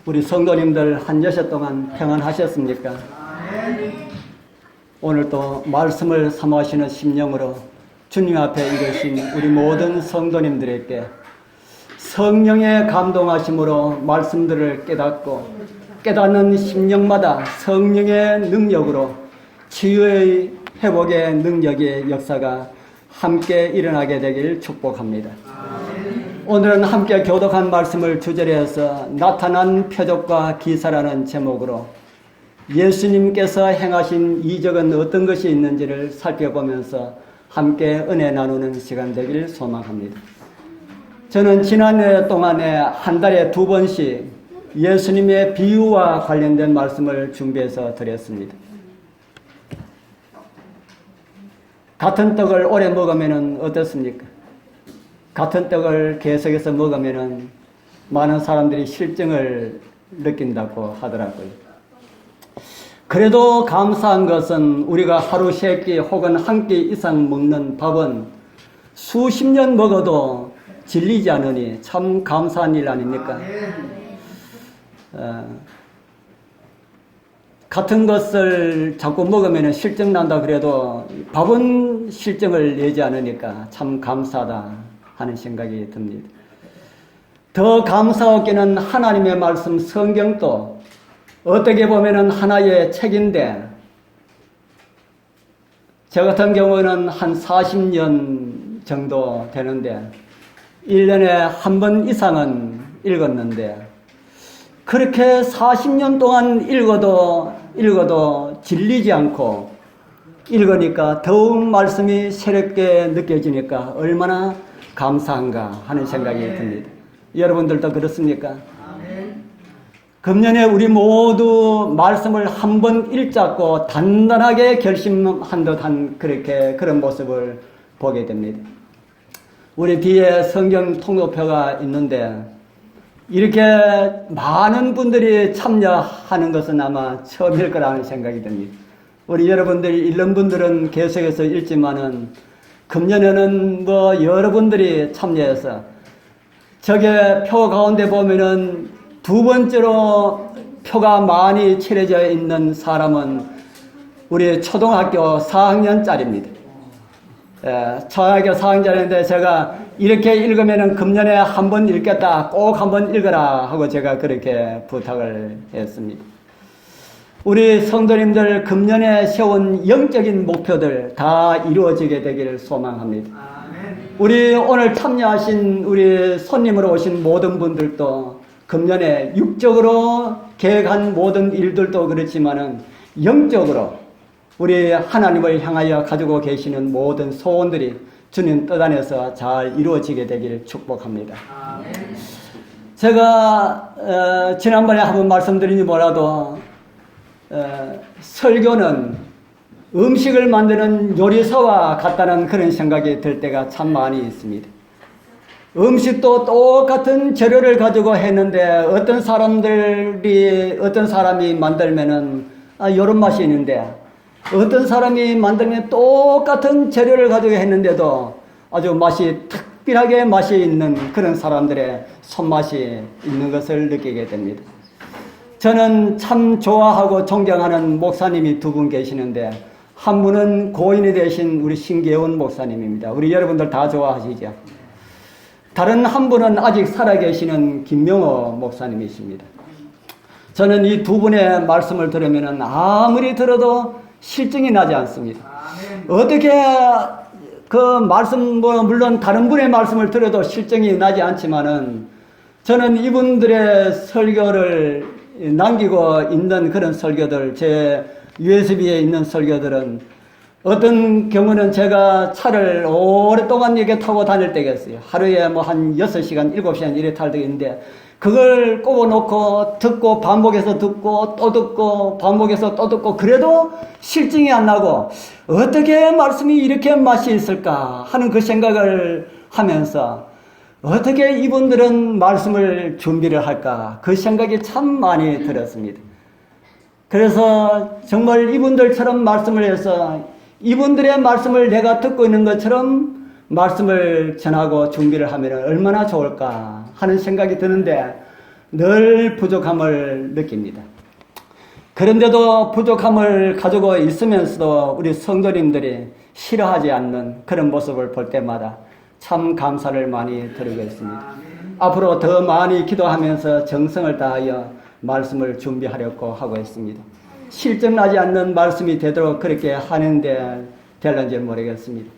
우리 성도님들 한 여섯 동안 평안하셨습니까? 오늘 또 말씀을 사모하시는 심령으로 주님 앞에 이르신 우리 모든 성도님들에게 성령의 감동하심으로 말씀들을 깨닫고 깨닫는 심령마다 성령의 능력으로 치유의 회복의 능력의 역사가 함께 일어나게 되길 축복합니다. 오늘은 함께 교독한 말씀을 주제로 해서 나타난 표적과 기사라는 제목으로 예수님께서 행하신 이적은 어떤 것이 있는지를 살펴보면서 함께 은혜 나누는 시간 되길 소망합니다. 저는 지난해 동안에 한 달에 2번씩 예수님의 비유와 관련된 말씀을 준비해서 드렸습니다. 같은 떡을 오래 먹으면 어떻습니까? 같은 떡을 계속해서 먹으면 많은 사람들이 실증을 느낀다고 하더라고요. 그래도 감사한 것은 우리가 하루 3끼 혹은 1끼 이상 먹는 밥은 수십 년 먹어도 질리지 않으니 참 감사한 일 아닙니까? 같은 것을 자꾸 먹으면 실증 난다 그래도 밥은 실증을 내지 않으니까 참 감사하다 하는 생각이 듭니다. 더 감사하기는 하나님의 말씀 성경도 어떻게 보면 하나의 책인데 저 같은 경우는 한 40년 정도 되는데 1년에 한 번 이상은 읽었는데 그렇게 40년 동안 읽어도 질리지 않고 읽으니까 더욱 말씀이 새롭게 느껴지니까 얼마나 감사한가 하는 생각이 듭니다. 여러분들도 그렇습니까? 금년에 우리 모두 말씀을 한번 읽자고 단단하게 결심한 듯한 그런 모습을 보게 됩니다. 우리 뒤에 성경 통독표가 있는데 이렇게 많은 분들이 참여하는 것은 아마 처음일 거라는 생각이 듭니다. 우리 여러분들이 읽는 분들은 계속해서 읽지만은 금년에는 여러분들이 참여해서 저게 표 가운데 보면은 2번째로 표가 많이 칠해져 있는 사람은 우리 초등학교 4학년짜리입니다. 초등학교 4학년짜리인데 제가 이렇게 읽으면은 금년에 한 번 읽겠다, 꼭 한 번 읽어라 하고 제가 그렇게 부탁을 했습니다. 우리 성도님들 금년에 세운 영적인 목표들 다 이루어지게 되기를 소망합니다. 우리 오늘 참여하신 우리 손님으로 오신 모든 분들도 금년에 육적으로 계획한 모든 일들도 그렇지만은 영적으로 우리 하나님을 향하여 가지고 계시는 모든 소원들이 주님 뜻 안에서 잘 이루어지게 되기를 축복합니다. 제가 지난번에 한번 말씀드리니 뭐라도 설교는 음식을 만드는 요리사와 같다는 그런 생각이 들 때가 참 많이 있습니다. 음식도 똑같은 재료를 가지고 했는데 어떤 사람이 만들면은 요런 맛이 있는데 어떤 사람이 만들면 똑같은 재료를 가지고 했는데도 아주 맛이 특별하게 맛이 있는 그런 사람들의 손맛이 있는 것을 느끼게 됩니다. 저는 참 좋아하고 존경하는 목사님이 2분 계시는데 한 분은 고인이 되신 우리 신계훈 목사님입니다. 우리 여러분들 다 좋아하시죠? 다른 한 분은 아직 살아계시는 김명호 목사님이십니다. 저는 이 2분의 말씀을 들으면 아무리 들어도 실증이 나지 않습니다. 어떻게 그 말씀, 물론 다른 분의 말씀을 들어도 실증이 나지 않지만은 저는 이분들의 설교를 남기고 있는 그런 설교들, 제 USB에 있는 설교들은 어떤 경우는 제가 차를 오랫동안 이렇게 타고 다닐 때가 있어요. 하루에 한 6시간, 7시간 이래 탈 때가 있는데 그걸 꼽아놓고 듣고 반복해서 듣고 또 듣고 반복해서 또 듣고 그래도 실증이 안 나고 어떻게 말씀이 이렇게 맛이 있을까 하는 그 생각을 하면서 어떻게 이분들은 말씀을 준비를 할까 그 생각이 참 많이 들었습니다. 그래서 정말 이분들처럼 말씀을 해서 이분들의 말씀을 내가 듣고 있는 것처럼 말씀을 전하고 준비를 하면 얼마나 좋을까 하는 생각이 드는데 늘 부족함을 느낍니다. 그런데도 부족함을 가지고 있으면서도 우리 성도님들이 싫어하지 않는 그런 모습을 볼 때마다 참 감사를 많이 드리고 있습니다. 앞으로 더 많이 기도하면서 정성을 다하여 말씀을 준비하려고 하고 있습니다. 실증나지 않는 말씀이 되도록 그렇게 하는데 될는지 모르겠습니다.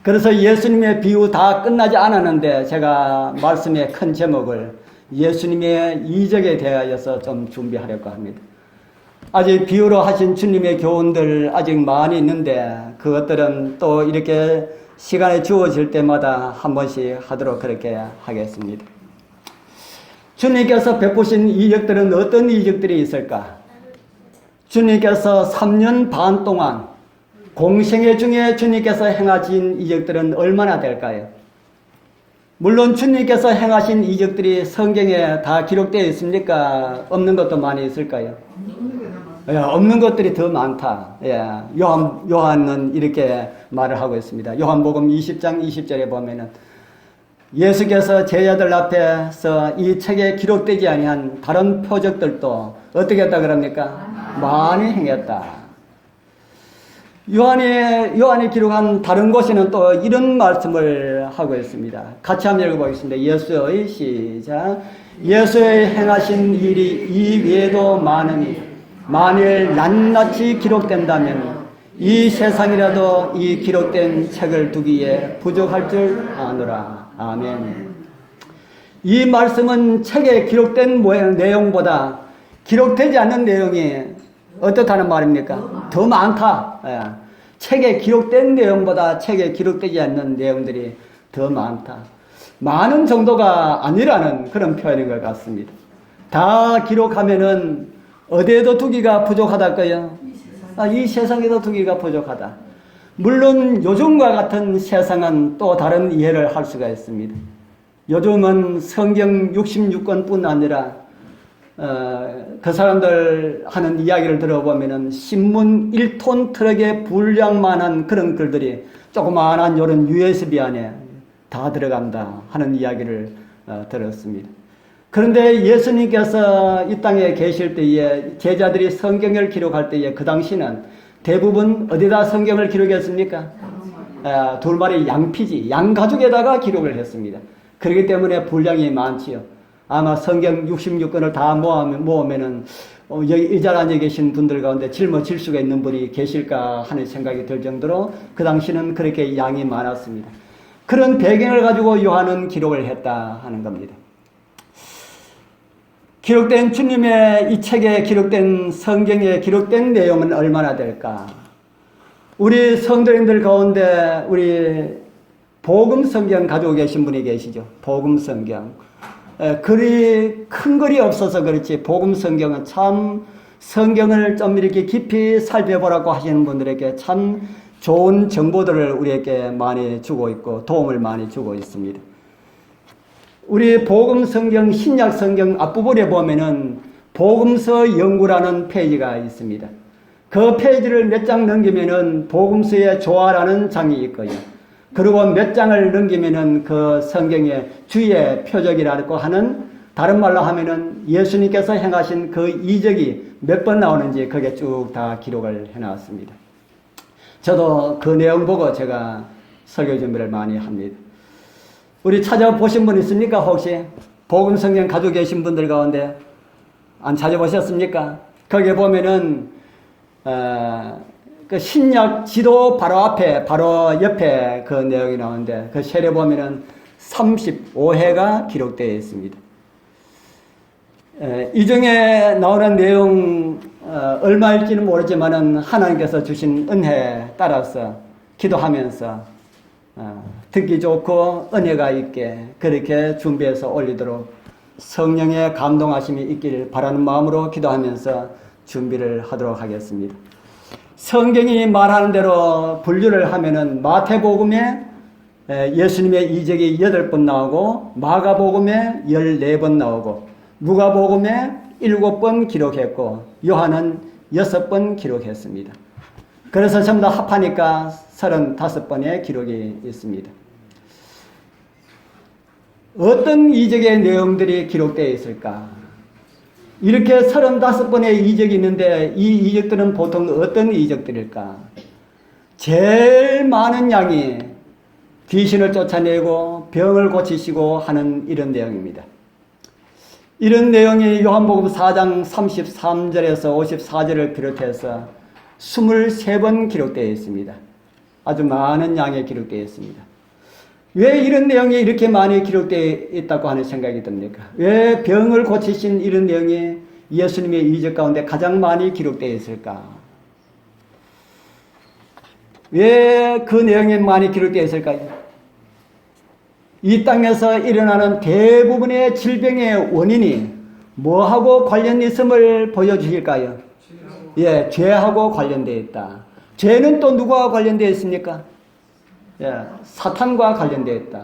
그래서 예수님의 비유 다 끝나지 않았는데 제가 말씀의 큰 제목을 예수님의 이적에 대하여서 좀 준비하려고 합니다. 아직 비유로 하신 주님의 교훈들 아직 많이 있는데 그것들은 또 이렇게 시간이 주어질 때마다 한 번씩 하도록 그렇게 하겠습니다. 주님께서 베푸신 이적들은 어떤 이적들이 있을까? 주님께서 3년 반 동안 공생애 중에 주님께서 행하신 이적들은 얼마나 될까요? 물론 주님께서 행하신 이적들이 성경에 다 기록되어 있습니까? 없는 것도 많이 있을까요? 예, 없는 것들이 더 많다. 예, 요한은 이렇게 말을 하고 있습니다. 요한복음 20장 20절에 보면은 예수께서 제자들 앞에서 이 책에 기록되지 아니한 다른 표적들도 어떻게 했다 그럽니까? 많이 행했다. 요한이 기록한 다른 곳에는 또 이런 말씀을 하고 있습니다. 같이 한번 읽어보겠습니다. 예수의 시작. 예수의 행하신 일이 이 외에도 많으니 만일 낱낱이 기록된다면 이 세상이라도 이 기록된 책을 두기에 부족할 줄 아노라. 아멘. 이 말씀은 책에 기록된 내용보다 기록되지 않는 내용이 어떻다는 말입니까? 더 많다. 예. 책에 기록된 내용보다 책에 기록되지 않는 내용들이 더 많다. 많은 정도가 아니라는 그런 표현인 것 같습니다. 다 기록하면은 어디에도 두기가 부족하다고요? 이 세상에도 두기가 부족하다. 물론 요즘과 같은 세상은 또 다른 이해를 할 수가 있습니다. 요즘은 성경 66권뿐 아니라 그 사람들 하는 이야기를 들어보면은 신문 1톤 트럭의 분량만한 그런 글들이 조그마한 이런 USB 안에 다 들어간다 하는 이야기를 들었습니다. 그런데 예수님께서 이 땅에 계실 때에 제자들이 성경을 기록할 때에 그 당시는 대부분 어디다 성경을 기록했습니까? 둘마리 양피지, 양가죽에다가 기록을 했습니다. 그렇기 때문에 분량이 많지요. 아마 성경 66권을 다 모으면은 여기 이 자리에 앉아 계신 분들 가운데 짊어질 수가 있는 분이 계실까 하는 생각이 들 정도로 그 당시는 그렇게 양이 많았습니다. 그런 배경을 가지고 요한은 기록을 했다 하는 겁니다. 기록된 주님의 이 책에 기록된 성경에 기록된 내용은 얼마나 될까? 우리 성도님들 가운데 우리 복음 성경 가지고 계신 분이 계시죠. 복음 성경. 글이 큰 글이 없어서 그렇지 복음 성경은 참 성경을 좀 이렇게 깊이 살펴보라고 하시는 분들에게 참 좋은 정보들을 우리에게 많이 주고 있고 도움을 많이 주고 있습니다. 우리 복음 성경 신약 성경 앞부분에 보면은 복음서 연구라는 페이지가 있습니다. 그 페이지를 몇 장 넘기면은 복음서의 조화라는 장이 있고요. 그리고 몇 장을 넘기면은 그 성경의 주의 표적이라고 하는 다른 말로 하면은 예수님께서 행하신 그 이적이 몇 번 나오는지 그게 쭉 다 기록을 해놨습니다. 저도 그 내용 보고 제가 설교 준비를 많이 합니다. 우리 찾아보신 분 있습니까? 혹시 복음 성경 가지고 계신 분들 가운데 안 찾아보셨습니까? 거기에 보면은 그 신약 지도 바로 앞에 바로 옆에 그 내용이 나오는데 그 셀에 보면은 35회가 기록되어 있습니다. 이 중에 나오는 내용 얼마일지는 모르지만은 하나님께서 주신 은혜에 따라서 기도하면서 듣기 좋고 은혜가 있게 그렇게 준비해서 올리도록 성령의 감동하심이 있기를 바라는 마음으로 기도하면서 준비를 하도록 하겠습니다. 성경이 말하는 대로 분류를 하면은 마태복음에 예수님의 이적이 8번 나오고 마가복음에 14번 나오고 누가복음에 7번 기록했고 요한은 6번 기록했습니다. 그래서 전부 다 합하니까 35번의 기록이 있습니다. 어떤 이적의 내용들이 기록되어 있을까? 이렇게 35번의 이적이 있는데 이 이적들은 보통 어떤 이적들일까? 제일 많은 양이 귀신을 쫓아내고 병을 고치시고 하는 이런 내용입니다. 이런 내용이 요한복음 4장 33절에서 54절을 비롯해서 23번 기록되어 있습니다. 아주 많은 양이 기록되어 있습니다. 왜 이런 내용이 이렇게 많이 기록되어 있다고 하는 생각이 듭니까? 왜 병을 고치신 이런 내용이 예수님의 이적 가운데 가장 많이 기록되어 있을까? 왜 그 내용이 많이 기록되어 있을까요? 이 땅에서 일어나는 대부분의 질병의 원인이 뭐하고 관련 있음을 보여주실까요? 예, 죄하고 관련되어 있다. 죄는 또 누구와 관련되어 있습니까? 예, 사탄과 관련되어 있다.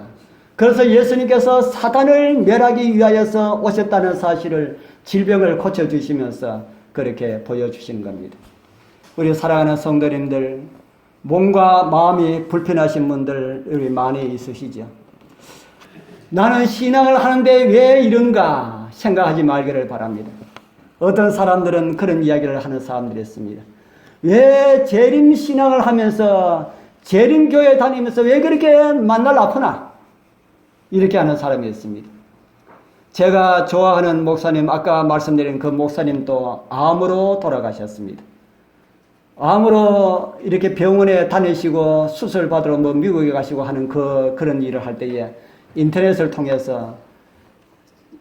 그래서 예수님께서 사탄을 멸하기 위하여서 오셨다는 사실을 질병을 고쳐주시면서 그렇게 보여주시는 겁니다. 우리 사랑하는 성도님들, 몸과 마음이 불편하신 분들 많이 있으시죠? 나는 신앙을 하는데 왜 이런가 생각하지 말기를 바랍니다. 어떤 사람들은 그런 이야기를 하는 사람들이 있습니다. 왜 재림 신앙을 하면서 재림교회 다니면서 왜 그렇게 만날 아프나? 이렇게 하는 사람이 있습니다. 제가 좋아하는 목사님, 아까 말씀드린 그 목사님도 암으로 돌아가셨습니다. 암으로 이렇게 병원에 다니시고 수술 받으러 미국에 가시고 하는 그런 일을 할 때에 인터넷을 통해서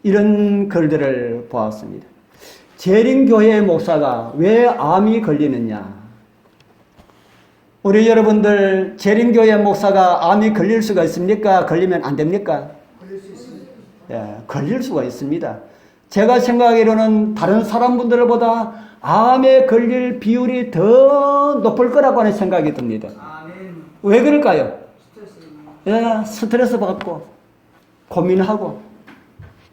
이런 글들을 보았습니다. 재림교회 목사가 왜 암이 걸리느냐? 우리 여러분들 재림교회 목사가 암이 걸릴 수가 있습니까? 걸리면 안 됩니까? 걸릴 수 있습니다. 예, 걸릴 수가 있습니다. 제가 생각하기로는 다른 사람분들보다 암에 걸릴 비율이 더 높을 거라고 하는 생각이 듭니다. 아멘. 왜 그럴까요? 스트레스. 예, 스트레스 받고 고민하고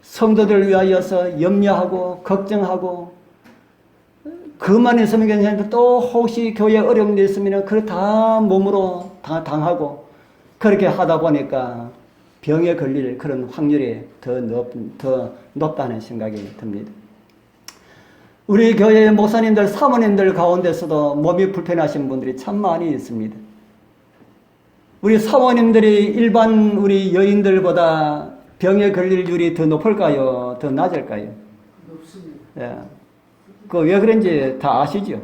성도들 위하여서 염려하고 걱정하고 그만 있으면 괜찮은데 또 혹시 교회에 어려운 일 있으면 그걸 다 몸으로 당하고 그렇게 하다 보니까 병에 걸릴 그런 확률이 더 높다는 생각이 듭니다. 우리 교회 목사님들, 사모님들 가운데서도 몸이 불편하신 분들이 참 많이 있습니다. 우리 사모님들이 일반 우리 여인들보다 병에 걸릴 률이 더 높을까요? 더 낮을까요? 높습니다. 예. 그 왜 그런지 다 아시죠? 예.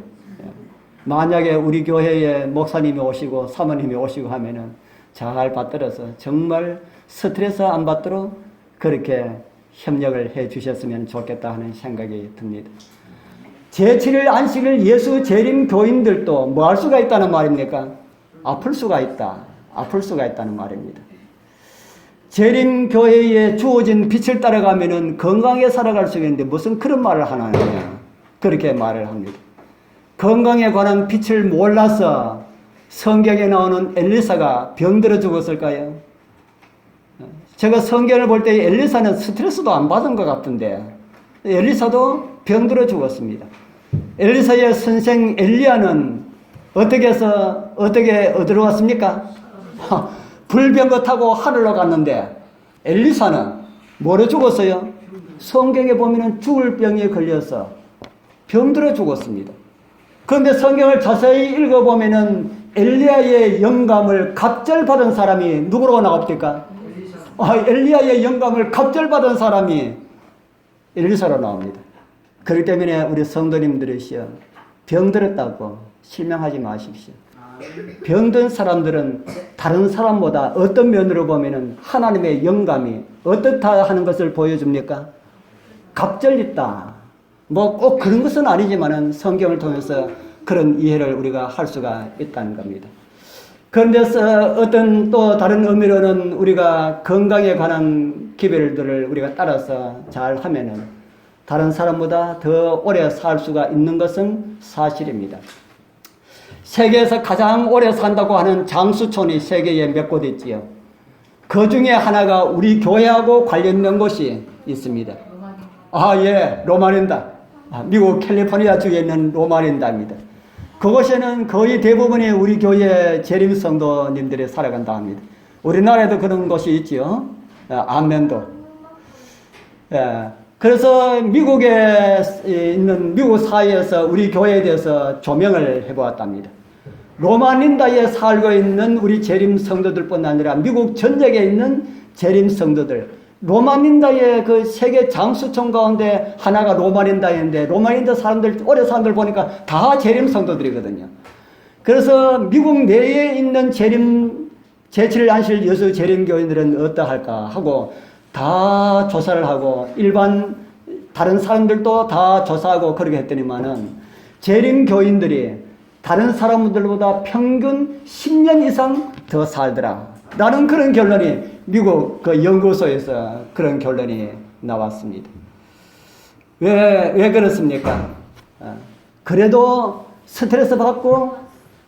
만약에 우리 교회에 목사님이 오시고 사모님이 오시고 하면은 잘 받들어서 정말 스트레스 안 받도록 그렇게 협력을 해 주셨으면 좋겠다 하는 생각이 듭니다. 제7일 안식일 예수 재림 교인들도 뭐 할 수가 있다는 말입니까? 아플 수가 있다. 아플 수가 있다는 말입니다. 재림 교회에 주어진 빛을 따라가면은 건강하게 살아갈 수 있는데 무슨 그런 말을 하느냐. 그렇게 말을 합니다. 건강에 관한 빛을 몰라서 성경에 나오는 엘리사가 병들어 죽었을까요? 제가 성경을 볼 때 엘리사는 스트레스도 안 받은 것 같은데 엘리사도 병들어 죽었습니다. 엘리사의 선생 엘리야는 어떻게 해서 어디로 갔습니까? 불병거 타고 하늘로 갔는데 엘리사는 뭐로 죽었어요? 성경에 보면은 죽을 병에 걸려서 병들어 죽었습니다. 그런데 성경을 자세히 읽어보면은 엘리야의 영감을 갑절받은 사람이 누구로 나옵니까? 엘리야의 영감을 갑절받은 사람이 엘리사로 나옵니다. 그렇기 때문에 우리 성도님들이시여 병들었다고 실망하지 마십시오. 병든 사람들은 다른 사람보다 어떤 면으로 보면은 하나님의 영감이 어떻다 하는 것을 보여줍니까? 갑절있다. 뭐 꼭 그런 것은 아니지만은 성경을 통해서 그런 이해를 우리가 할 수가 있다는 겁니다. 그런데 어떤 또 다른 의미로는 우리가 건강에 관한 기별들을 우리가 따라서 잘 하면은 다른 사람보다 더 오래 살 수가 있는 것은 사실입니다. 세계에서 가장 오래 산다고 하는 장수촌이 세계에 몇 곳 있지요. 그 중에 하나가 우리 교회하고 관련된 곳이 있습니다. 예, 로마린다. 미국 캘리포니아 주에 있는 로마린다입니다. 그곳에는 거의 대부분이 우리 교회 재림 성도님들이 살아간다 합니다. 우리나라에도 그런 곳이 있지요. 안면도. 예. 그래서 미국에 있는 미국 사회에서 우리 교회에 대해서 조명을 해보았답니다. 로마닌다에 살고 있는 우리 재림 성도들뿐 아니라 미국 전역에 있는 재림 성도들, 로마닌다의 그 세계 장수청 가운데 하나가 로마닌다인데 로마닌다 사람들, 오래 사람들 보니까 다 재림 성도들이거든요. 그래서 미국 내에 있는 재림, 제7안실 여수 재림교인들은 어떠할까 하고 다 조사를 하고 일반 다른 사람들도 다 조사하고 그렇게 했더니만은 재림교인들이 다른 사람들보다 평균 10년 이상 더 살더라. 라는 그런 결론이 미국 그 연구소에서 그런 결론이 나왔습니다. 왜 그렇습니까? 그래도 스트레스 받고,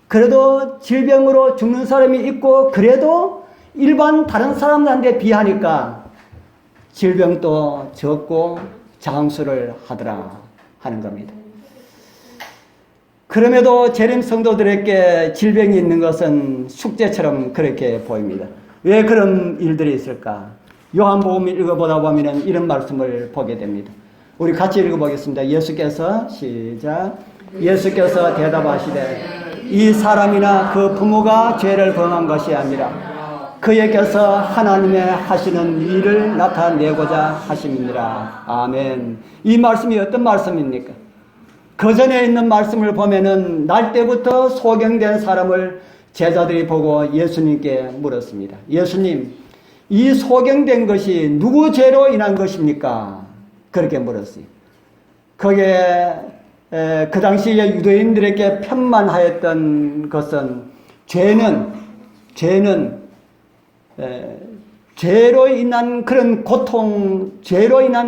그래도 질병으로 죽는 사람이 있고, 그래도 일반 다른 사람들한테 비하니까 질병도 적고 장수를 하더라 하는 겁니다. 그럼에도 재림 성도들에게 질병이 있는 것은 숙제처럼 그렇게 보입니다. 왜 그런 일들이 있을까? 요한복음 읽어보다 보면 이런 말씀을 보게 됩니다. 우리 같이 읽어보겠습니다. 예수께서 시작. 예수께서 대답하시되 이 사람이나 그 부모가 죄를 범한 것이 아니라 그에게서 하나님의 하시는 일을 나타내고자 하심이니라. 아멘. 이 말씀이 어떤 말씀입니까? 그 전에 있는 말씀을 보면은 날 때부터 소경된 사람을 제자들이 보고 예수님께 물었습니다. 예수님, 이 소경된 것이 누구 죄로 인한 것입니까? 그렇게 물었어요. 거기에 그 당시에 유대인들에게 편만하였던 것은 죄로 인한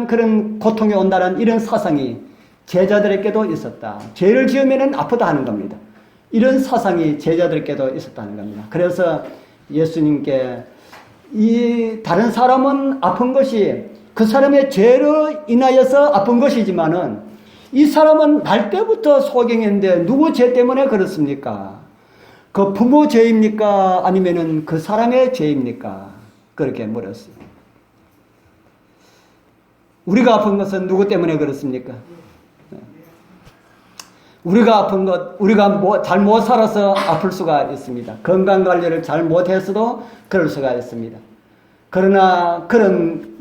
그런 고통이 온다는 이런 사상이 제자들에게도 있었다. 죄를 지으면 아프다 하는 겁니다. 이런 사상이 제자들에게도 있었다는 겁니다. 그래서 예수님께 이 다른 사람은 아픈 것이 그 사람의 죄로 인하여서 아픈 것이지만은 이 사람은 날 때부터 소경인데 누구 죄 때문에 그렇습니까? 그 부모 죄입니까? 아니면은 그 사람의 죄입니까? 그렇게 물었어요. 우리가 아픈 것은 누구 때문에 그렇습니까? 우리가 아픈 것, 우리가 잘못 살아서 아플 수가 있습니다. 건강관리를 잘 못해서도 그럴 수가 있습니다. 그러나 그런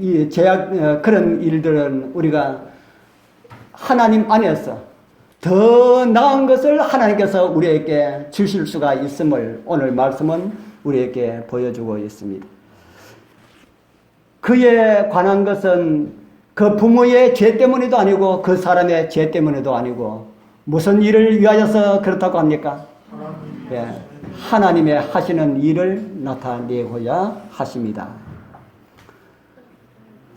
그런 일들은 우리가 하나님 안에서 더 나은 것을 하나님께서 우리에게 주실 수가 있음을 오늘 말씀은 우리에게 보여주고 있습니다. 그에 관한 것은 그 부모의 죄 때문에도 아니고 그 사람의 죄 때문에도 아니고 무슨 일을 위하여서 그렇다고 합니까? 예, 하나님의 하시는 일을 나타내고자 하십니다.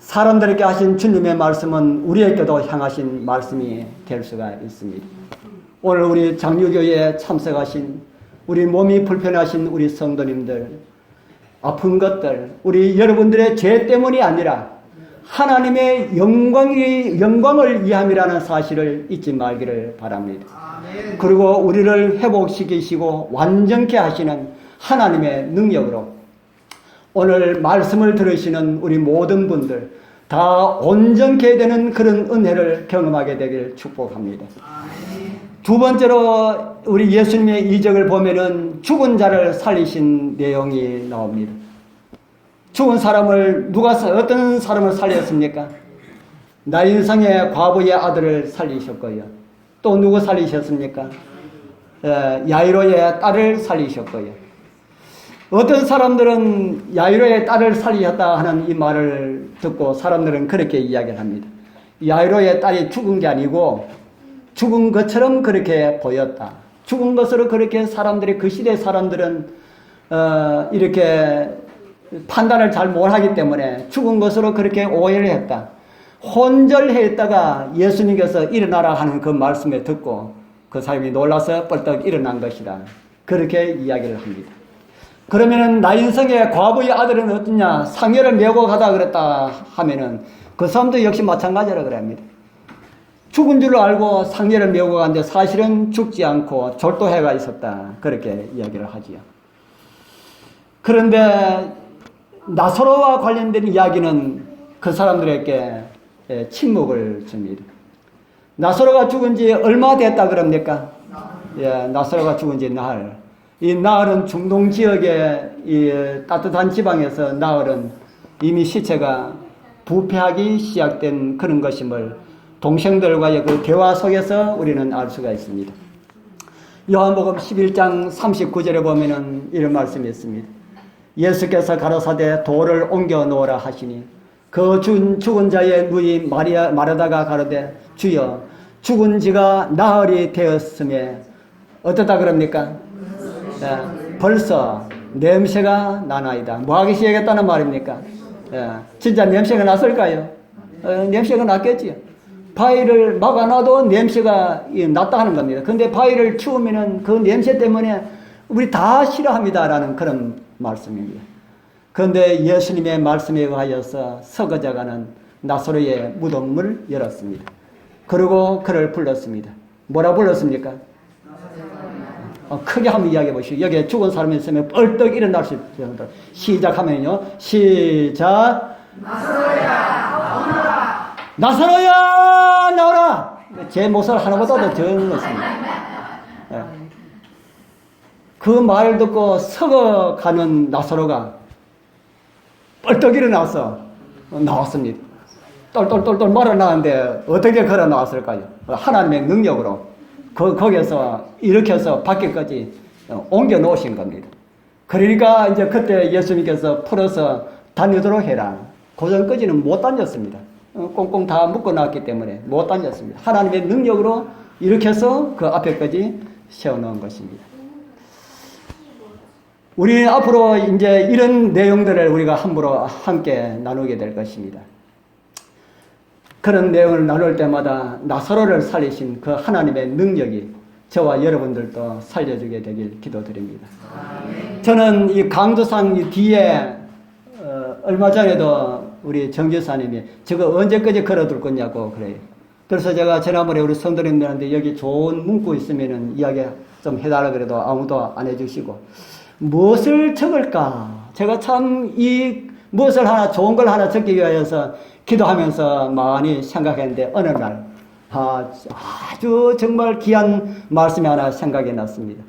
사람들에게 하신 주님의 말씀은 우리에게도 향하신 말씀이 될 수가 있습니다. 오늘 우리 장유교회에 참석하신 우리 몸이 불편하신 우리 성도님들, 아픈 것들, 우리 여러분들의 죄 때문이 아니라 하나님의 영광을 위함이라는 사실을 잊지 말기를 바랍니다. 아멘. 그리고 우리를 회복시키시고 완전케 하시는 하나님의 능력으로 오늘 말씀을 들으시는 우리 모든 분들 다 온전케 되는 그런 은혜를 경험하게 되길 축복합니다. 아멘. 두 번째로 우리 예수님의 이적을 보면은 죽은 자를 살리신 내용이 나옵니다. 죽은 사람을 어떤 사람을 살렸습니까? 나인성의 과부의 아들을 살리셨고요. 또 누구 살리셨습니까? 야이로의 딸을 살리셨고요. 어떤 사람들은 야이로의 딸을 살리셨다 하는 이 말을 듣고 사람들은 그렇게 이야기를 합니다. 야이로의 딸이 죽은 게 아니고 죽은 것처럼 그렇게 보였다. 죽은 것으로 그렇게 사람들이, 그 시대 사람들은 이렇게 판단을 잘 못하기 때문에 죽은 것으로 그렇게 오해를 했다. 혼절했다가 예수님께서 일어나라 하는 그 말씀을 듣고 그 사람이 놀라서 뻘떡 일어난 것이다. 그렇게 이야기를 합니다. 그러면은 나인성의 과부의 아들은 어떠냐? 상여를 메고 가다 그랬다 하면은 그 사람도 역시 마찬가지라 그럽니다. 죽은 줄 알고 상여를 메고 갔는데 사실은 죽지 않고 졸도해가 있었다. 그렇게 이야기를 하지요. 그런데 나사로와 관련된 이야기는 그 사람들에게 침묵을 줍니다. 나사로가 죽은 지 얼마 됐다 그럽니까? 나사로가 죽은 지 나흘. 이 나흘은 중동 지역의 이 따뜻한 지방에서 나흘은 이미 시체가 부패하기 시작된 그런 것임을 동생들과의 그 대화 속에서 우리는 알 수가 있습니다. 요한복음 11장 39절에 보면은 이런 말씀이 있습니다. 예수께서 가라사대 돌을 옮겨 놓으라 하시니 그 죽은 자의 누이 마르다가 가로되 주여 죽은 지가 나흘이 되었음에 어떻다 그럽니까? 벌써 냄새가 나나이다. 뭐 하기 시작했다는 말입니까? 진짜 냄새가 났을까요? 냄새가 났겠지요. 바위를 막아놔도 냄새가 났다 하는 겁니다. 근데 바위를 치우면은 그 냄새 때문에 우리 다 싫어합니다라는 그런 말씀입니다. 그런데 예수님의 말씀에 의하여서 서거져가는 나사로의 무덤을 열었습니다. 그리고 그를 불렀습니다. 뭐라 불렀습니까? 크게 한번 이야기해 보시죠. 여기에 죽은 사람이 있으면 벌떡 일어날 수 있습니다. 시작하면요. 시작. 나사로야, 나사로야, 나오라. 제 목소리 하나보다도 적은 것입니다. 그 말을 듣고 썩어가는 나사로가 벌떡 일어나서 나왔습니다. 똘똘똘똘 말아 나왔는데 어떻게 걸어 나왔을까요? 하나님의 능력으로 거기에서 일으켜서 밖에까지 옮겨 놓으신 겁니다. 그러니까 이제 그때 예수님께서 풀어서 다니도록 해라. 고전까지는 못 다녔습니다. 꽁꽁 다 묶어 놨기 때문에 못 다녔습니다. 하나님의 능력으로 일으켜서 그 앞에까지 세워놓은 것입니다. 우리 앞으로 이제 이런 내용들을 우리가 함께 나누게 될 것입니다. 그런 내용을 나눌 때마다 나사로를 살리신 그 하나님의 능력이 저와 여러분들도 살려주게 되길 기도드립니다. 저는 이 강도상 이 뒤에 얼마 전에도 우리 정교사님이 저거 언제까지 걸어둘 거냐고 그래요. 그래서 제가 지난번에 우리 성도님들한테 여기 좋은 문구 있으면은 이야기 좀 해달라 그래도 아무도 안 해주시고 무엇을 적을까? 제가 참 무엇을 하나 좋은 걸 하나 적기 위하여서 기도하면서 많이 생각했는데 어느 날 아주 정말 귀한 말씀이 하나 생각이 났습니다.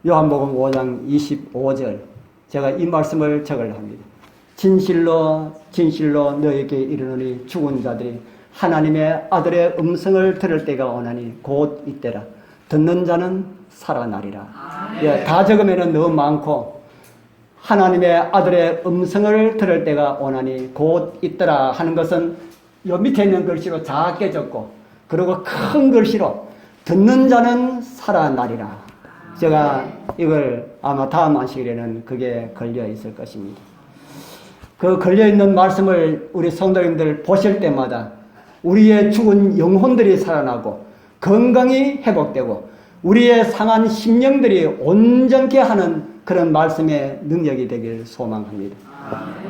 요한복음 5장 25절 제가 이 말씀을 적으려 합니다. 진실로 진실로 너에게 이르노니 죽은 자들이 하나님의 아들의 음성을 들을 때가 오나니 곧 이때라. 듣는 자는 살아나리라. 다 적으면 너무 많고 하나님의 아들의 음성을 들을 때가 오나니 곧 있더라 하는 것은 요 밑에 있는 글씨로 작게 적고 그리고 큰 글씨로 듣는 자는 살아나리라. 제가 이걸 아마 다음 안식일에는 그게 걸려 있을 것입니다. 그 걸려 있는 말씀을 우리 성도님들 보실 때마다 우리의 죽은 영혼들이 살아나고 건강이 회복되고 우리의 상한 심령들이 온전케 하는 그런 말씀의 능력이 되길 소망합니다.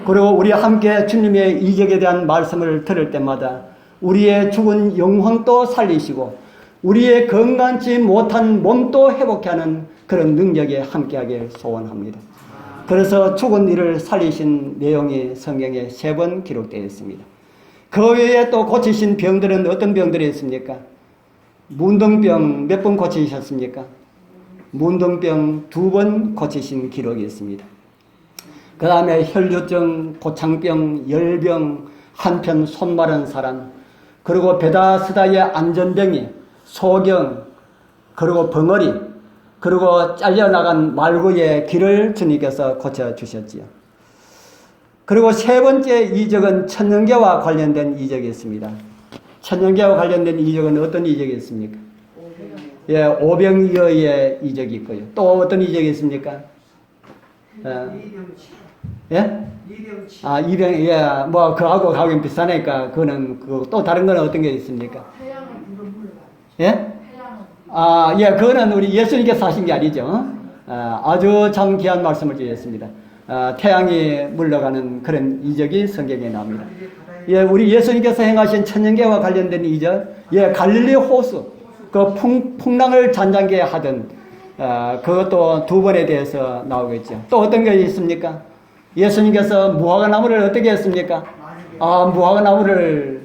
그리고 우리 함께 주님의 이적에 대한 말씀을 들을 때마다 우리의 죽은 영혼도 살리시고 우리의 건강치 못한 몸도 회복케 하는 그런 능력에 함께하길 소원합니다. 그래서 죽은 이를 살리신 내용이 성경에 3번 기록되어 있습니다. 그 외에 또 고치신 병들은 어떤 병들이 있습니까? 문둥병 몇 번 고치셨습니까? 문둥병 2번 고치신 기록이 있습니다. 그 다음에 혈류증, 고창병, 열병, 한편 손 마른 사람, 그리고 베다스다의 안전병이, 소경, 그리고 벙어리, 그리고 잘려나간 말구의 길을 주님께서 고쳐주셨지요. 그리고 3번째 이적은 천년계와 관련된 이적이 있습니다. 천년계와 관련된 이적은 어떤 이적이 있습니까? 오병이어의 이적이 있고요. 또 어떤 이적이 있습니까? 이병, 뭐, 그하고 가격이 비슷하니까, 또 다른 거는 어떤 게 있습니까? 그거는 우리 예수님께서 하신 게 아니죠. 아주 참 귀한 말씀을 주셨습니다. 태양이 물러가는 그런 이적이 성경에 나옵니다. 우리 예수님께서 행하신 천년계와 관련된 이적, 갈릴리 호수, 그 풍랑을 잔잔케 하던, 그것도 2번에 대해서 나오겠죠. 또 어떤 게 있습니까? 예수님께서 무화과나무를 어떻게 했습니까? 무화과나무를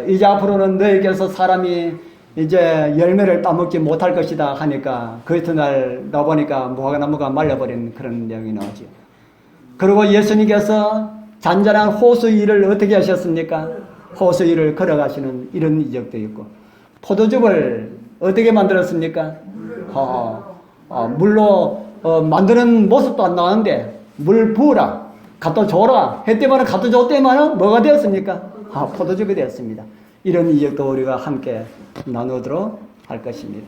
이제 앞으로는 너에게서 사람이 이제 열매를 따먹지 못할 것이다 하니까 그 이튿날 나보니까 무화과나무가 말려버린 그런 내용이 나오죠. 그리고 예수님께서 잔잔한 호수 위를 어떻게 하셨습니까? 호수 위를 걸어가시는 이런 이적도 있고, 포도즙을 어떻게 만들었습니까? 물로 만드는 모습도 안 나왔는데 물 부으라, 갖다 줘라 했더니만 갖다 줬더니만 뭐가 되었습니까? 포도즙이 되었습니다. 이런 이적도 우리가 함께 나누도록 할 것입니다.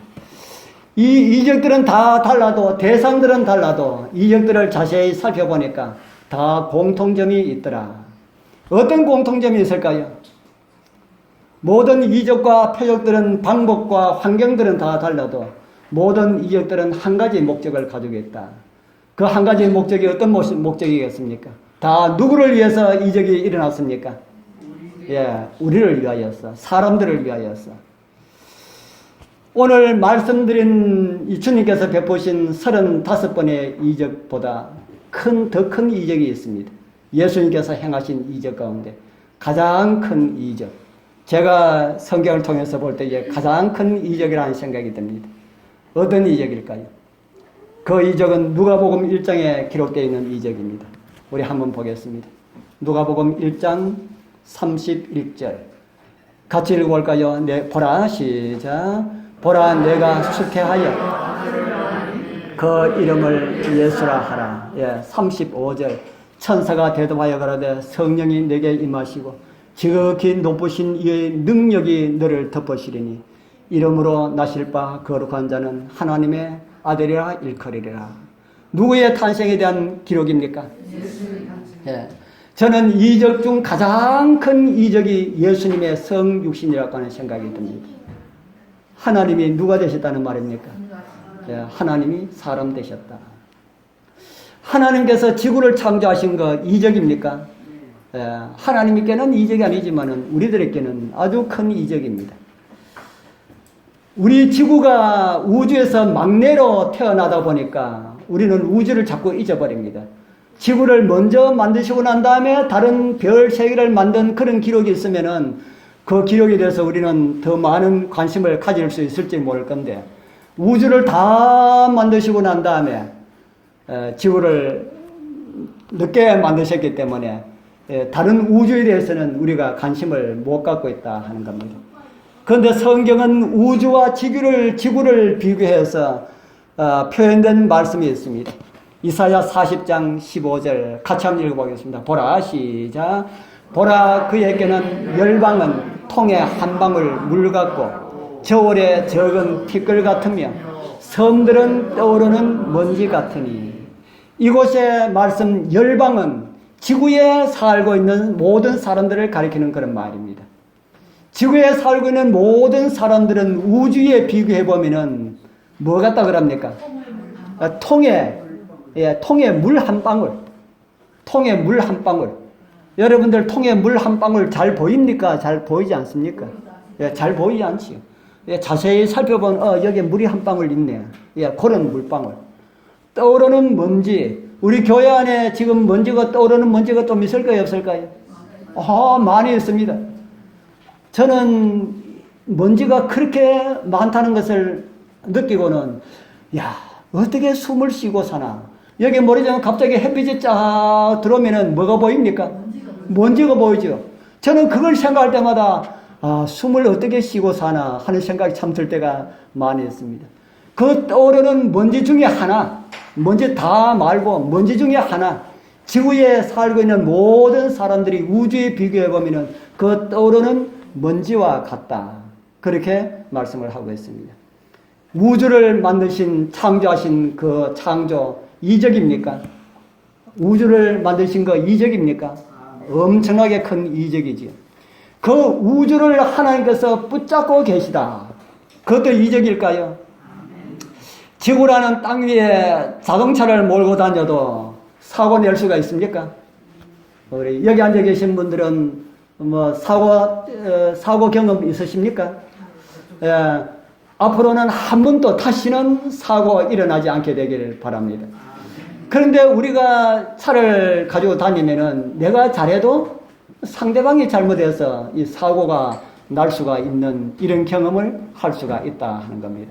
이 이적들은 다 달라도, 대상들은 달라도 이적들을 자세히 살펴보니까 다 공통점이 있더라. 어떤 공통점이 있을까요? 모든 이적과 표적들은 방법과 환경들은 다 달라도 모든 이적들은 한 가지 목적을 가지고 있다. 그 한 가지 목적이 어떤 목적이겠습니까? 다 누구를 위해서 이적이 일어났습니까? 우리를 위하여서, 사람들을 위하여서. 오늘 말씀드린 이 주님께서 베푸신 35번의 이적보다 더 큰 이적이 있습니다. 예수님께서 행하신 이적 가운데 가장 큰 이적. 제가 성경을 통해서 볼 때 가장 큰 이적이라는 생각이 듭니다. 어떤 이적일까요? 그 이적은 누가복음 1장에 기록되어 있는 이적입니다. 우리 한번 보겠습니다. 누가복음 1장 31절. 같이 읽어볼까요? 보라, 시작. 보라, 내가 숙회하여 그 이름을 예수라 하라. 35절. 천사가 대답하여 가라되 성령이 내게 임하시고 지극히 높으신 이의 능력이 너를 덮으시리니 이름으로 나실 바 거룩한 자는 하나님의 아들이라 일컬이리라. 누구의 탄생에 대한 기록입니까? 저는 이적 중 가장 큰 이적이 예수님의 성육신이라고 하는 생각이 듭니다. 하나님이 누가 되셨다는 말입니까? 하나님이 사람 되셨다. 하나님께서 지구를 창조하신 거 이적입니까? 하나님께는 이적이 아니지만 우리들에게는 아주 큰 이적입니다. 우리 지구가 우주에서 막내로 태어나다 보니까 우리는 우주를 자꾸 잊어버립니다. 지구를 먼저 만드시고 난 다음에 다른 별 3개를 만든 그런 기록이 있으면은 그 기록에 대해서 우리는 더 많은 관심을 가질 수 있을지 모를 건데, 우주를 다 만드시고 난 다음에 지구를 늦게 만드셨기 때문에 다른 우주에 대해서는 우리가 관심을 못 갖고 있다 하는 겁니다. 그런데 성경은 우주와 지구를 비교해서 표현된 말씀이 있습니다. 이사야 40장 15절 같이 한번 읽어보겠습니다. 보라, 시작. 보라, 그에게는 열방은 통에 한 방울 물 같고 저울에 적은 티끌 같으며 섬들은 떠오르는 먼지 같으니. 이곳의 말씀 열방은 지구에 살고 있는 모든 사람들을 가리키는 그런 말입니다. 지구에 살고 있는 모든 사람들은 우주에 비교해보면은 뭐 같다 그럽니까? 통에 물 한 방울. 통에 물 한 방울. 여러분들 통에 물 한 방울 잘 보입니까? 잘 보이지 않습니까? 잘 보이지 않지요. 자세히 살펴보면 여기 물이 한 방울 있네. 그런 물방울. 떠오르는 먼지. 우리 교회 안에 지금 떠오르는 먼지가 좀 있을까요? 없을까요? 많이 있습니다. 저는 먼지가 그렇게 많다는 것을 느끼고는, 어떻게 숨을 쉬고 사나. 여기 모래장은 갑자기 햇빛이 쫙 들어오면은 뭐가 보입니까? 먼지가 보이죠. 저는 그걸 생각할 때마다, 숨을 어떻게 쉬고 사나 하는 생각이 참 들 때가 많이 있습니다. 그 떠오르는 먼지 중에 하나, 먼지 다 말고 먼지 중에 하나, 지구에 살고 있는 모든 사람들이 우주에 비교해보면 그 떠오르는 먼지와 같다. 그렇게 말씀을 하고 있습니다. 우주를 창조하신 그 창조 이적입니까? 우주를 만드신 거 이적입니까? 엄청나게 큰 이적이지요. 그 우주를 하나님께서 붙잡고 계시다. 그것도 이적일까요? 지구라는 땅 위에 자동차를 몰고 다녀도 사고 낼 수가 있습니까? 우리 여기 앉아 계신 분들은 사고 경험 있으십니까? 앞으로는 한 번도 다시는 사고 일어나지 않게 되기를 바랍니다. 그런데 우리가 차를 가지고 다니면은 내가 잘해도 상대방이 잘못해서 이 사고가 날 수가 있는 이런 경험을 할 수가 있다 하는 겁니다.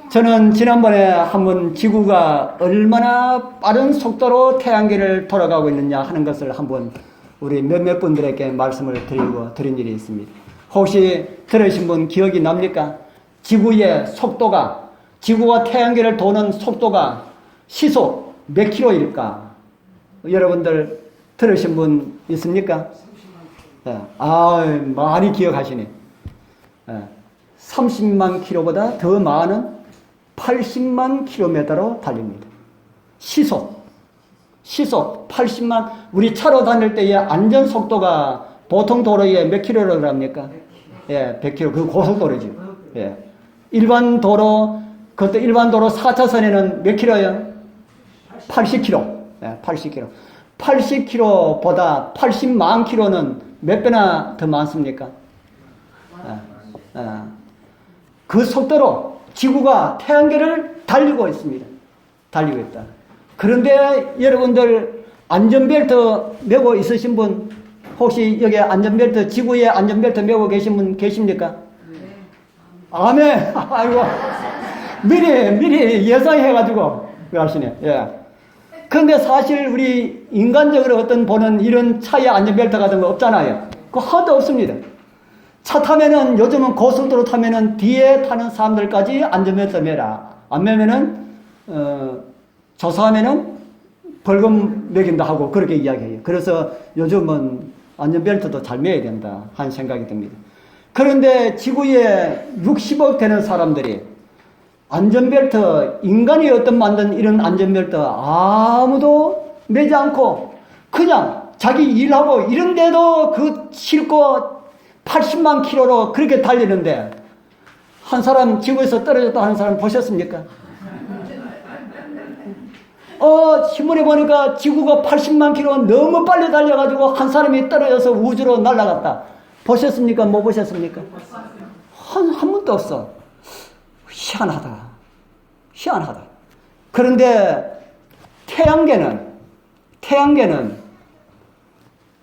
저는 지난번에 한번 지구가 얼마나 빠른 속도로 태양계를 돌아가고 있느냐 하는 것을 한번 우리 몇몇 분들에게 말씀을 드린 일이 있습니다. 혹시 들으신 분 기억이 납니까? 지구의 속도가, 지구가 태양계를 도는 속도가 시속 몇 킬로일까? 여러분들 들으신 분 있습니까? 네. 많이 기억하시네. 30만 킬로보다 더 많은 80만 킬로미터로 달립니다. 시속 80만, 우리 차로 다닐 때의 안전 속도가 보통 도로에 몇 킬로로 합니까? 100킬로, 그 고속도로죠. 일반 도로, 그것도 일반 도로 4차선에는 몇 킬로예요? 80킬로. 80킬로. 80킬로보다 80만 킬로는 몇 배나 더 많습니까? 그 속도로 지구가 태양계를 달리고 있습니다. 달리고 있다. 그런데 여러분들 안전벨트 메고 있으신 분, 혹시 여기 안전벨트, 지구에 안전벨트 메고 계신 분 계십니까? 네. 아멘. 아이고. 미리 예상해가지고 하시네. 그런데 사실 우리 인간적으로 어떤 보는 이런 차에 안전벨트 같은 거 없잖아요. 그거 하나도 없습니다. 차 타면은, 요즘은 고속도로 타면은 뒤에 타는 사람들까지 안전벨트 매라. 안 매면은, 조사하면은 벌금 매긴다 하고 그렇게 이야기해요. 그래서 요즘은 안전벨트도 잘 매야 된다 하는 생각이 듭니다. 그런데 지구에 60억 되는 사람들이 안전벨트, 인간이 어떤 만든 이런 안전벨트 아무도 매지 않고 그냥 자기 일하고 이런데도 그 싣고 80만 킬로로 그렇게 달리는데, 한 사람 지구에서 떨어졌다 하는 사람 보셨습니까? 신문에 보니까 지구가 80만 킬로 너무 빨리 달려가지고 한 사람이 떨어져서 우주로 날아갔다. 보셨습니까? 못 보셨습니까? 한 번도 없어. 희한하다. 그런데 태양계는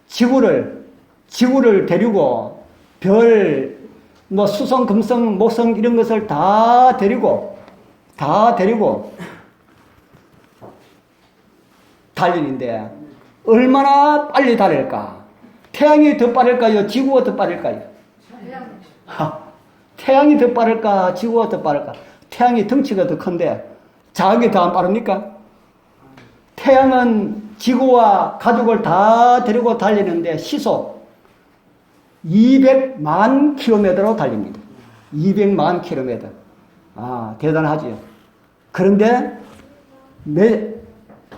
지구를 데리고 별, 수성, 금성, 목성 이런 것을 다 데리고 달리는데 얼마나 빨리 달릴까? 태양이 더 빠를까요? 지구가 더 빠를까요? 태양이 더 빠를까? 지구가 더 빠를까? 태양이 덩치가 더 큰데 자극이 더 안 빠릅니까? 태양은 지구와 가족을 다 데리고 달리는데 시속 200만 킬로미터로 달립니다. 200만 킬로미터. 대단하지요. 그런데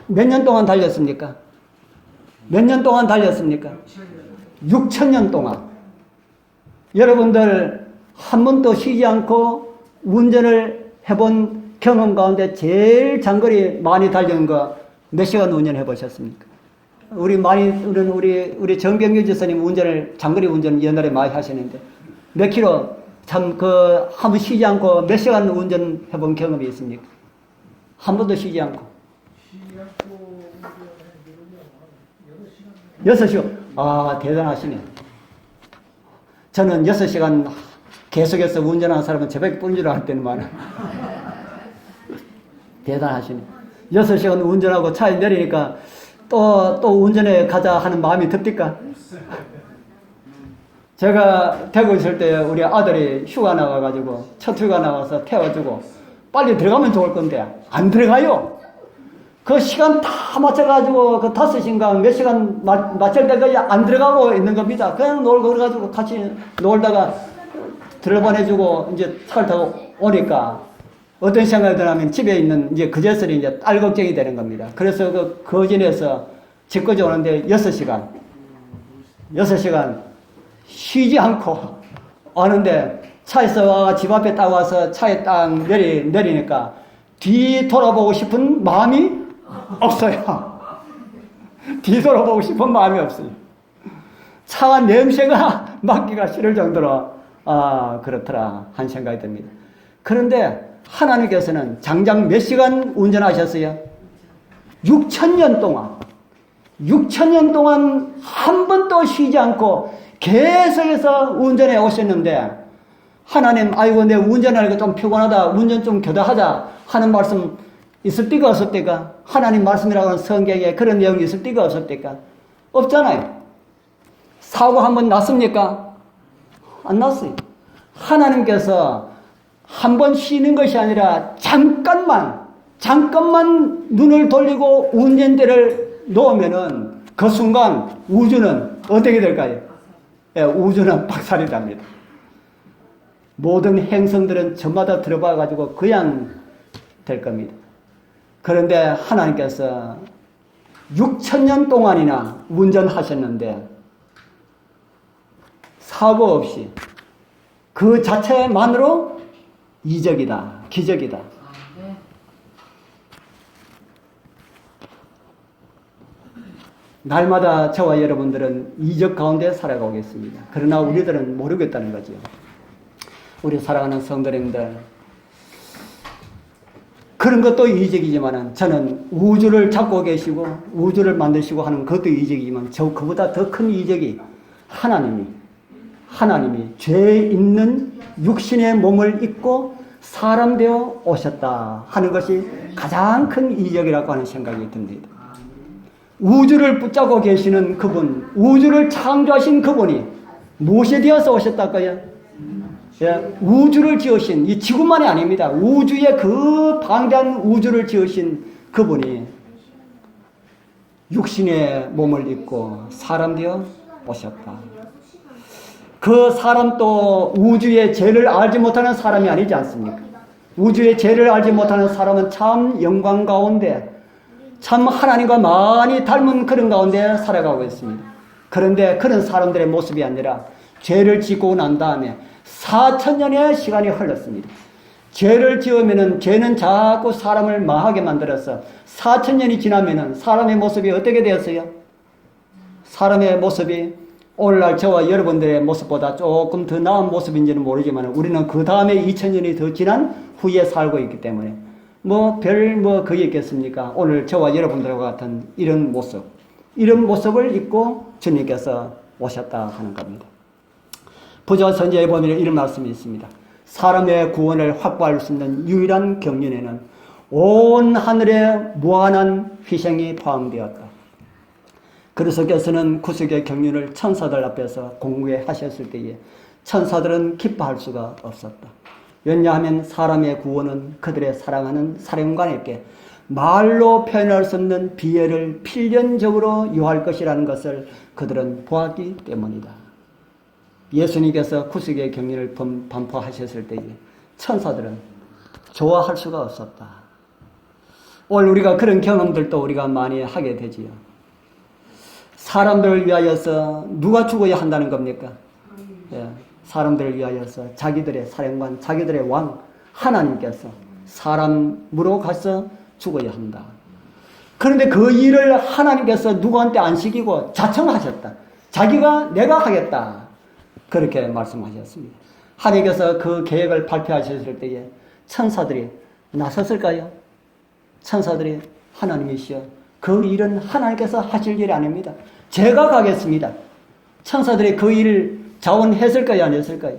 몇 년 동안 달렸습니까? 몇 년 동안 달렸습니까? 6,000년 동안. 여러분들 한 번도 쉬지 않고 운전을 해본 경험 가운데 제일 장거리 많이 달리는 거 몇 시간 운전해 보셨습니까? 우리 정병규 지사님 장거리 운전 옛날에 많이 하시는데 몇 킬로 한 번 쉬지 않고 몇 시간 운전해 본 경험이 있습니까? 한 번도 쉬지 않고. 6시간. 대단하시네. 저는 6시간 계속해서 운전하는 사람은 제밖에 뿐인 줄 알았더니 많아. 대단하시네. 6시간 운전하고 차에 내리니까 또 운전해 가자 하는 마음이 듭니까? 제가 대구 있을 때 우리 아들이 휴가 나가가지고 첫 휴가 나가서 태워주고 빨리 들어가면 좋을 건데 안 들어가요. 그 시간 다 맞춰가지고 그 5시인가 몇 시간 맞출 때까지 안 들어가고 있는 겁니다. 그냥 놀고 그래가지고 같이 놀다가 들어보내주고 이제 차를 타고 오니까 어떤 생각이 드냐면 집에 있는 이제 그제서리 이제 딸 걱정이 되는 겁니다. 그래서 그 거진에서 집까지 오는데 6시간 쉬지 않고 오는데 차에서 집 앞에 딱 와서 차에 딱 내리니까 뒤 돌아보고 싶은 마음이 없어요. 뒤 돌아보고 싶은 마음이 없어요. 차가 냄새가 맡기가 싫을 정도로 그렇더라 한 생각이 듭니다. 그런데 하나님께서는 장장 몇 시간 운전하셨어요? 6,000년 동안 한 번도 쉬지 않고 계속해서 운전해 오셨는데 하나님, 아이고 내 운전하니까 좀 피곤하다, 운전 좀 교대하자 하는 말씀 있을 때가 없을 때가, 하나님 말씀이라고 하는 성경에 그런 내용이 있을 때가 없을 때가 없잖아요. 사고 한번 났습니까? 안 났어요. 하나님께서 한 번 쉬는 것이 아니라 잠깐만 눈을 돌리고 운전대를 놓으면은 그 순간 우주는 어떻게 될까요? 예, 우주는 박살이 납니다. 모든 행성들은 저마다 들어봐 가지고 그냥 될 겁니다. 그런데 하나님께서 6,000년 동안이나 운전하셨는데 사고 없이 그 자체만으로 이적이다, 기적이다. 날마다 저와 여러분들은 이적 가운데 살아가고 있습니다. 그러나 우리들은 모르겠다는 거죠. 우리 사랑하는 성도님들, 그런 것도 이적이지만 저는 우주를 잡고 계시고 우주를 만드시고 하는 것도 이적이지만 그보다 더 큰 이적이 하나님이 죄 있는 육신의 몸을 입고 사람 되어 오셨다 하는 것이 가장 큰 이적이라고 하는 생각이 듭니다. 우주를 붙잡고 계시는 그분, 우주를 창조하신 그분이 무엇에 되어서 오셨달까요? 예, 우주를 지으신, 이 지구만이 아닙니다. 우주의 그 방대한 우주를 지으신 그분이 육신의 몸을 입고 사람 되어 오셨다. 그 사람도 우주의 죄를 알지 못하는 사람이 아니지 않습니까? 우주의 죄를 알지 못하는 사람은 참 영광 가운데, 참 하나님과 많이 닮은 그런 가운데 살아가고 있습니다. 그런데 그런 사람들의 모습이 아니라 죄를 짓고 난 다음에 4,000년의 시간이 흘렀습니다. 죄를 지으면은 죄는 자꾸 사람을 망하게 만들어서 4,000년이 지나면은 사람의 모습이 어떻게 되었어요? 사람의 모습이 오늘날 저와 여러분들의 모습보다 조금 더 나은 모습인지는 모르지만 우리는 그 다음에 2,000년이 더 지난 후에 살고 있기 때문에 그게 있겠습니까? 오늘 저와 여러분들과 같은 이런 모습을 입고 주님께서 오셨다 하는 겁니다. 부자 선지자에 보면 이런 말씀이 있습니다. 사람의 구원을 확보할 수 있는 유일한 경륜에는 온 하늘의 무한한 희생이 포함되었다. 그리스도께서는 구속의 경륜을 천사들 앞에서 공개하셨을 때에 천사들은 기뻐할 수가 없었다. 왜냐하면 사람의 구원은 그들의 사랑하는 사령관에게 말로 표현할 수 없는 비애를 필연적으로 요할 것이라는 것을 그들은 보았기 때문이다. 예수님께서 구속의 경륜을 반포하셨을 때에 천사들은 좋아할 수가 없었다. 오늘 우리가 그런 경험들도 우리가 많이 하게 되지요. 사람들을 위하여서 누가 죽어야 한다는 겁니까? 예, 사람들을 위하여서 자기들의 사령관, 자기들의 왕 하나님께서 사람으로 가서 죽어야 한다. 그런데 그 일을 하나님께서 누구한테 안 시키고 자청하셨다. 자기가 내가 하겠다. 그렇게 말씀하셨습니다. 하나님께서 그 계획을 발표하셨을 때에 천사들이 나섰을까요? 천사들이 하나님이시여 그 일은 하나님께서 하실 일이 아닙니다. 제가 가겠습니다. 천사들이 그 일을 자원했을까요? 안 했을까요?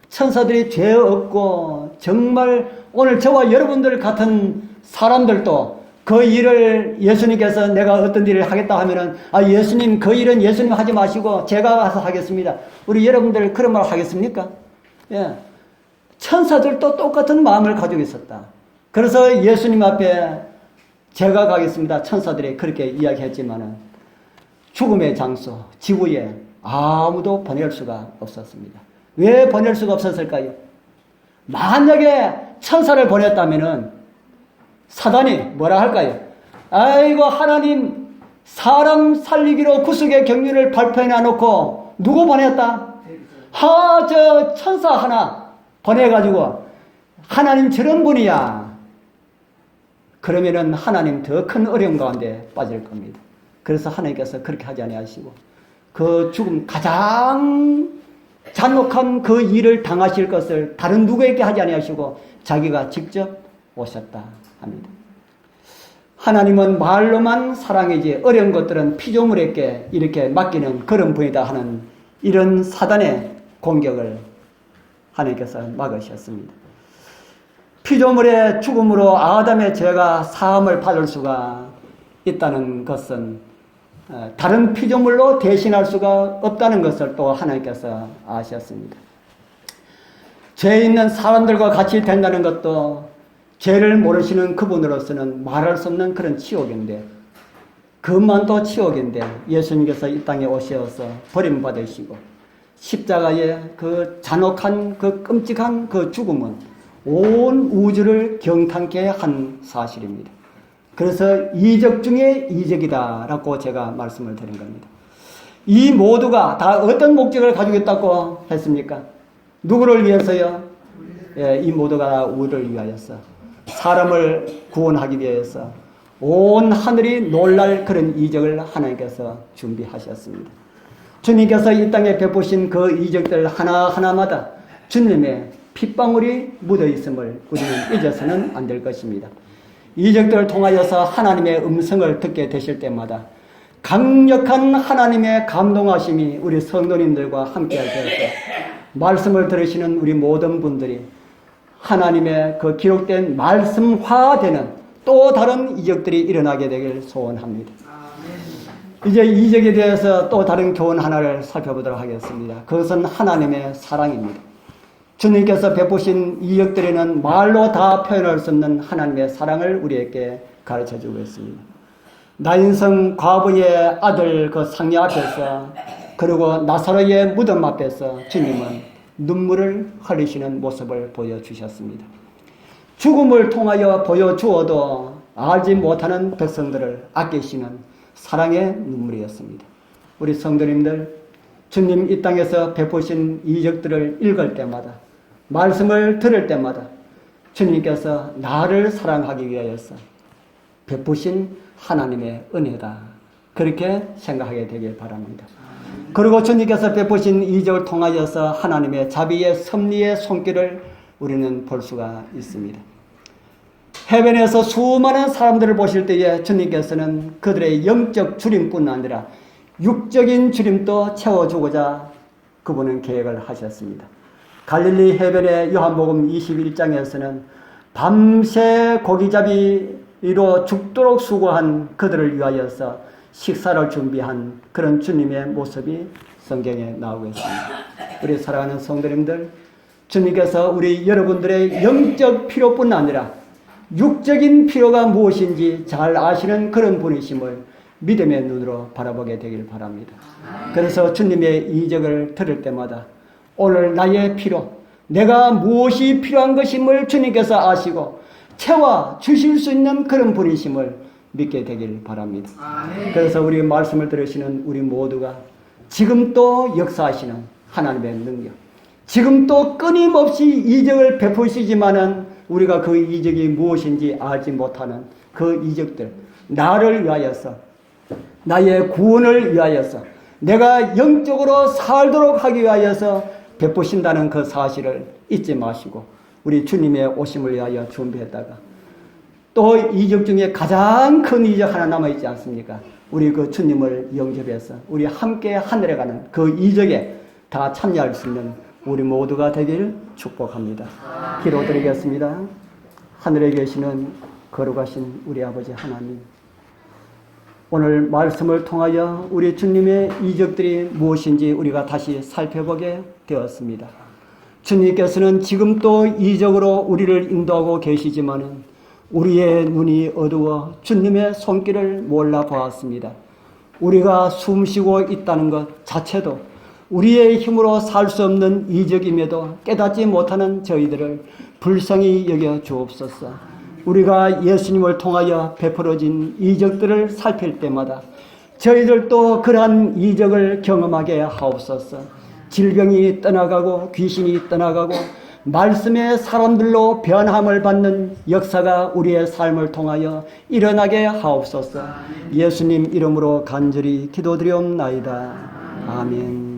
천사들이 죄 없고 정말 오늘 저와 여러분들 같은 사람들도 그 일을 예수님께서 내가 어떤 일을 하겠다 하면은 예수님 그 일은 예수님 하지 마시고 제가 가서 하겠습니다. 우리 여러분들 그런 말 하겠습니까? 예. 천사들도 똑같은 마음을 가지고 있었다. 그래서 예수님 앞에 제가 가겠습니다. 천사들이 그렇게 이야기했지만은 죽음의 장소, 지구에 아무도 보낼 수가 없었습니다. 왜 보낼 수가 없었을까요? 만약에 천사를 보냈다면은 사단이 뭐라 할까요? 아이고 하나님 사람 살리기로 구속의 경륜을 발표해 놔놓고 누구 보냈다? 저 천사 하나 보내가지고 하나님 저런 분이야. 그러면은 하나님 더 큰 어려움 가운데 빠질 겁니다. 그래서 하나님께서 그렇게 하지 아니하시고 그 죽음 가장 잔혹한 그 일을 당하실 것을 다른 누구에게 하지 아니하시고 자기가 직접 오셨다 합니다. 하나님은 말로만 사랑이지 어려운 것들은 피조물에게 이렇게 맡기는 그런 분이다 하는 이런 사단의 공격을 하나님께서 막으셨습니다. 피조물의 죽음으로 아담의 죄가 사함을 받을 수가 있다는 것은 다른 피조물로 대신할 수가 없다는 것을 또 하나님께서 아셨습니다. 죄 있는 사람들과 같이 된다는 것도 죄를 모르시는 그분으로서는 말할 수 없는 그런 치욕인데, 그것만도 치욕인데 예수님께서 이 땅에 오셔서 버림받으시고 십자가의 그 잔혹한 그 끔찍한 그 죽음은 온 우주를 경탄케 한 사실입니다. 그래서 이적 중에 이적이다라고 제가 말씀을 드린 겁니다. 이 모두가 다 어떤 목적을 가지고 있다고 했습니까? 누구를 위해서요? 예, 이 모두가 우리를 위하여서, 사람을 구원하기 위해서 온 하늘이 놀랄 그런 이적을 하나님께서 준비하셨습니다. 주님께서 이 땅에 베푸신 그 이적들 하나하나마다 주님의 핏방울이 묻어 있음을 우리는 잊어서는 안 될 것입니다. 이적들을 통하여서 하나님의 음성을 듣게 되실 때마다 강력한 하나님의 감동하심이 우리 성도님들과 함께할 때에서 말씀을 들으시는 우리 모든 분들이 하나님의 그 기록된 말씀화되는 또 다른 이적들이 일어나게 되길 소원합니다. 이제 이적에 대해서 또 다른 교훈 하나를 살펴보도록 하겠습니다. 그것은 하나님의 사랑입니다. 주님께서 베푸신 이적들에는 말로 다 표현할 수 없는 하나님의 사랑을 우리에게 가르쳐주고 있습니다. 나인성 과부의 아들 그 상녀 앞에서, 그리고 나사로의 무덤 앞에서 주님은 눈물을 흘리시는 모습을 보여주셨습니다. 죽음을 통하여 보여주어도 알지 못하는 백성들을 아끼시는 사랑의 눈물이었습니다. 우리 성도님들, 주님 이 땅에서 베푸신 이적들을 읽을 때마다, 말씀을 들을 때마다 주님께서 나를 사랑하기 위하여서 베푸신 하나님의 은혜다, 그렇게 생각하게 되길 바랍니다. 그리고 주님께서 베푸신 이적을 통하여서 하나님의 자비의 섭리의 손길을 우리는 볼 수가 있습니다. 해변에서 수많은 사람들을 보실 때에 주님께서는 그들의 영적 주림뿐 아니라 육적인 주림도 채워주고자 그분은 계획을 하셨습니다. 갈릴리 해변의 요한복음 21장에서는 밤새 고기잡이로 죽도록 수고한 그들을 위하여서 식사를 준비한 그런 주님의 모습이 성경에 나오고 있습니다. 우리 사랑하는 성도님들, 주님께서 우리 여러분들의 영적 필요뿐 아니라 육적인 필요가 무엇인지 잘 아시는 그런 분이심을 믿음의 눈으로 바라보게 되길 바랍니다. 그래서 주님의 이적을 들을 때마다 오늘 나의 필요, 내가 무엇이 필요한 것임을 주님께서 아시고 채워 주실 수 있는 그런 분이심을 믿게 되길 바랍니다. 그래서 우리 말씀을 들으시는 우리 모두가 지금 또 역사하시는 하나님의 능력, 지금 또 끊임없이 이적을 베푸시지만은 우리가 그 이적이 무엇인지 알지 못하는 그 이적들, 나를 위하여서, 나의 구원을 위하여서, 내가 영적으로 살도록 하기 위하여서 베푸신다는 그 사실을 잊지 마시고 우리 주님의 오심을 위하여 준비했다가 또 이적 중에 가장 큰 이적 하나 남아있지 않습니까? 우리 그 주님을 영접해서 우리 함께 하늘에 가는 그 이적에 다 참여할 수 있는 우리 모두가 되길 축복합니다. 기도드리겠습니다. 하늘에 계시는 거룩하신 우리 아버지 하나님, 오늘 말씀을 통하여 우리 주님의 이적들이 무엇인지 우리가 다시 살펴보게 되었습니다. 주님께서는 지금 또 이적으로 우리를 인도하고 계시지만은 우리의 눈이 어두워 주님의 손길을 몰라보았습니다. 우리가 숨쉬고 있다는 것 자체도 우리의 힘으로 살 수 없는 이적임에도 깨닫지 못하는 저희들을 불쌍히 여겨 주옵소서. 우리가 예수님을 통하여 베풀어진 이적들을 살필 때마다 저희들도 그러한 이적을 경험하게 하옵소서. 질병이 떠나가고 귀신이 떠나가고 말씀의 사람들로 변함을 받는 역사가 우리의 삶을 통하여 일어나게 하옵소서. 예수님 이름으로 간절히 기도드리옵나이다. 아멘.